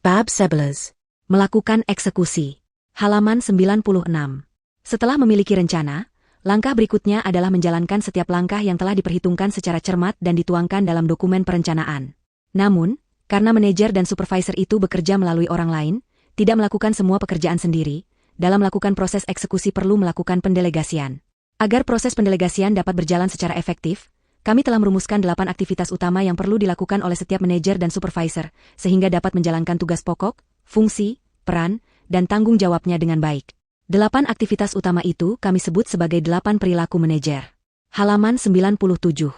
Bab 11. Melakukan eksekusi. Halaman 96. Setelah memiliki rencana, langkah berikutnya adalah menjalankan setiap langkah yang telah diperhitungkan secara cermat dan dituangkan dalam dokumen perencanaan. Namun, karena manajer dan supervisor itu bekerja melalui orang lain, tidak melakukan semua pekerjaan sendiri, dalam melakukan proses eksekusi perlu melakukan pendelegasian. Agar proses pendelegasian dapat berjalan secara efektif, kami telah merumuskan 8 aktivitas utama yang perlu dilakukan oleh setiap manajer dan supervisor, sehingga dapat menjalankan tugas pokok, fungsi, peran, dan tanggung jawabnya dengan baik. 8 aktivitas utama itu kami sebut sebagai 8 perilaku manajer. Halaman 97. 1.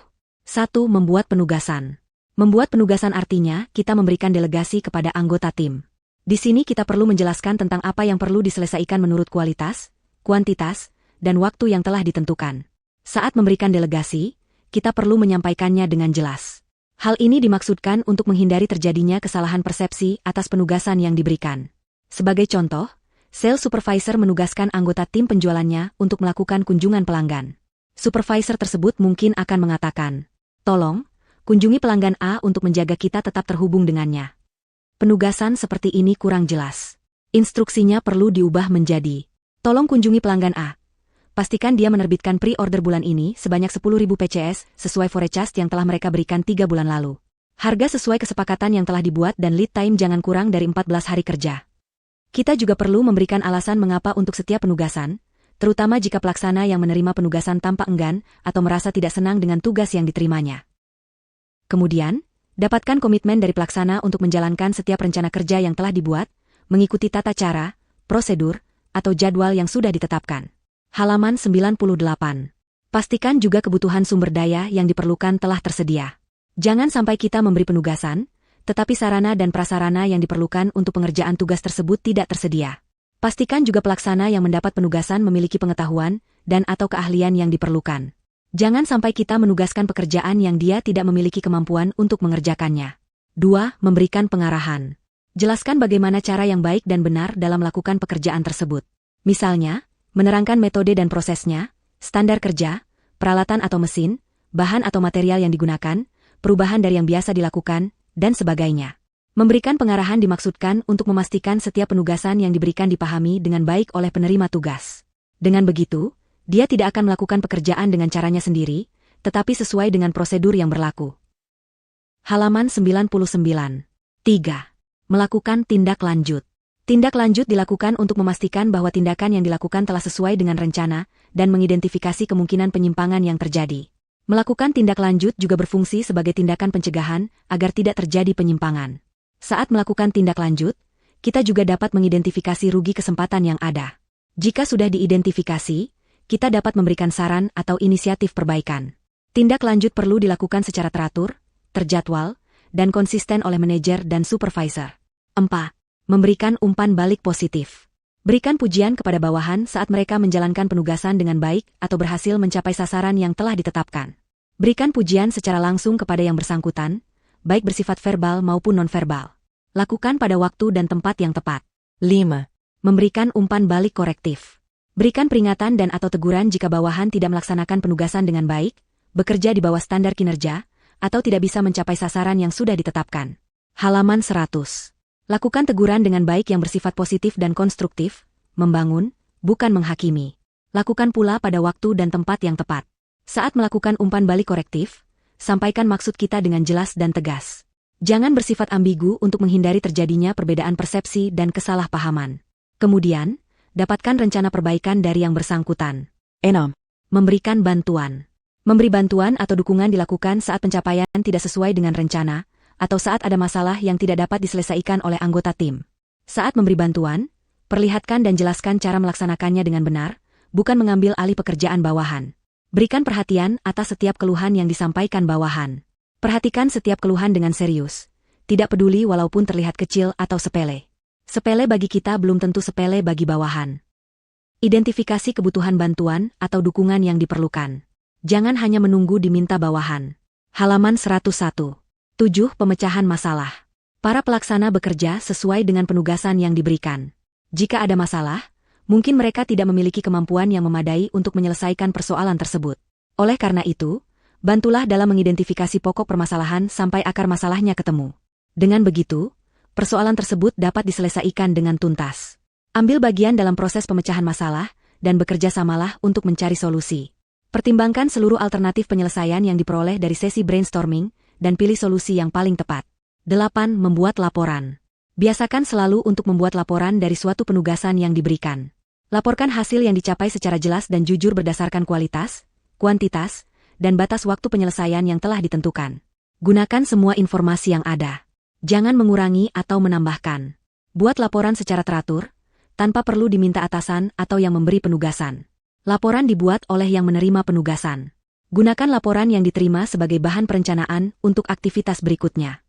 Membuat penugasan. Membuat penugasan artinya kita memberikan delegasi kepada anggota tim. Di sini kita perlu menjelaskan tentang apa yang perlu diselesaikan menurut kualitas, kuantitas, dan waktu yang telah ditentukan. Saat memberikan delegasi, kita perlu menyampaikannya dengan jelas. Hal ini dimaksudkan untuk menghindari terjadinya kesalahan persepsi atas penugasan yang diberikan. Sebagai contoh, sales supervisor menugaskan anggota tim penjualannya untuk melakukan kunjungan pelanggan. Supervisor tersebut mungkin akan mengatakan, "Tolong, kunjungi pelanggan A untuk menjaga kita tetap terhubung dengannya." Penugasan seperti ini kurang jelas. Instruksinya perlu diubah menjadi, "Tolong kunjungi pelanggan A. Pastikan dia menerbitkan pre-order bulan ini sebanyak 10.000 PCS sesuai forecast yang telah mereka berikan 3 bulan lalu. Harga sesuai kesepakatan yang telah dibuat dan lead time jangan kurang dari 14 hari kerja." Kita juga perlu memberikan alasan mengapa untuk setiap penugasan, terutama jika pelaksana yang menerima penugasan tampak enggan atau merasa tidak senang dengan tugas yang diterimanya. Kemudian, dapatkan komitmen dari pelaksana untuk menjalankan setiap rencana kerja yang telah dibuat, mengikuti tata cara, prosedur, atau jadwal yang sudah ditetapkan. Halaman 98. Pastikan juga kebutuhan sumber daya yang diperlukan telah tersedia. Jangan sampai kita memberi penugasan, tetapi sarana dan prasarana yang diperlukan untuk pengerjaan tugas tersebut tidak tersedia. Pastikan juga pelaksana yang mendapat penugasan memiliki pengetahuan dan/atau keahlian yang diperlukan. Jangan sampai kita menugaskan pekerjaan yang dia tidak memiliki kemampuan untuk mengerjakannya. 2. Memberikan pengarahan. Jelaskan bagaimana cara yang baik dan benar dalam melakukan pekerjaan tersebut. Misalnya, menerangkan metode dan prosesnya, standar kerja, peralatan atau mesin, bahan atau material yang digunakan, perubahan dari yang biasa dilakukan, dan sebagainya. Memberikan pengarahan dimaksudkan untuk memastikan setiap penugasan yang diberikan dipahami dengan baik oleh penerima tugas. Dengan begitu, dia tidak akan melakukan pekerjaan dengan caranya sendiri, tetapi sesuai dengan prosedur yang berlaku. Halaman 99. 3. Melakukan tindak lanjut. Tindak lanjut dilakukan untuk memastikan bahwa tindakan yang dilakukan telah sesuai dengan rencana dan mengidentifikasi kemungkinan penyimpangan yang terjadi. Melakukan tindak lanjut juga berfungsi sebagai tindakan pencegahan agar tidak terjadi penyimpangan. Saat melakukan tindak lanjut, kita juga dapat mengidentifikasi rugi kesempatan yang ada. Jika sudah diidentifikasi, kita dapat memberikan saran atau inisiatif perbaikan. Tindak lanjut perlu dilakukan secara teratur, terjadwal, dan konsisten oleh manajer dan supervisor. 4. Memberikan umpan balik positif. Berikan pujian kepada bawahan saat mereka menjalankan penugasan dengan baik atau berhasil mencapai sasaran yang telah ditetapkan. Berikan pujian secara langsung kepada yang bersangkutan, baik bersifat verbal maupun nonverbal. Lakukan pada waktu dan tempat yang tepat. 5. Memberikan umpan balik korektif. Berikan peringatan dan/atau teguran jika bawahan tidak melaksanakan penugasan dengan baik, bekerja di bawah standar kinerja, atau tidak bisa mencapai sasaran yang sudah ditetapkan. Halaman 100. Lakukan teguran dengan baik yang bersifat positif dan konstruktif, membangun, bukan menghakimi. Lakukan pula pada waktu dan tempat yang tepat. Saat melakukan umpan balik korektif, sampaikan maksud kita dengan jelas dan tegas. Jangan bersifat ambigu untuk menghindari terjadinya perbedaan persepsi dan kesalahpahaman. Kemudian, dapatkan rencana perbaikan dari yang bersangkutan. 6. Memberikan bantuan. Memberi bantuan atau dukungan dilakukan saat pencapaian tidak sesuai dengan rencana, atau saat ada masalah yang tidak dapat diselesaikan oleh anggota tim. Saat memberi bantuan, perlihatkan dan jelaskan cara melaksanakannya dengan benar, bukan mengambil alih pekerjaan bawahan. Berikan perhatian atas setiap keluhan yang disampaikan bawahan. Perhatikan setiap keluhan dengan serius. Tidak peduli walaupun terlihat kecil atau sepele. Sepele bagi kita belum tentu sepele bagi bawahan. Identifikasi kebutuhan bantuan atau dukungan yang diperlukan. Jangan hanya menunggu diminta bawahan. Halaman 101. 7. Pemecahan masalah. Para pelaksana bekerja sesuai dengan penugasan yang diberikan. Jika ada masalah, mungkin mereka tidak memiliki kemampuan yang memadai untuk menyelesaikan persoalan tersebut. Oleh karena itu, bantulah dalam mengidentifikasi pokok permasalahan sampai akar masalahnya ketemu. Dengan begitu, persoalan tersebut dapat diselesaikan dengan tuntas. Ambil bagian dalam proses pemecahan masalah, dan bekerja samalah untuk mencari solusi. Pertimbangkan seluruh alternatif penyelesaian yang diperoleh dari sesi brainstorming, dan pilih solusi yang paling tepat. 8. Membuat laporan. Biasakan selalu untuk membuat laporan dari suatu penugasan yang diberikan. Laporkan hasil yang dicapai secara jelas dan jujur berdasarkan kualitas, kuantitas, dan batas waktu penyelesaian yang telah ditentukan. Gunakan semua informasi yang ada. Jangan mengurangi atau menambahkan. Buat laporan secara teratur, tanpa perlu diminta atasan atau yang memberi penugasan. Laporan dibuat oleh yang menerima penugasan. Gunakan laporan yang diterima sebagai bahan perencanaan untuk aktivitas berikutnya.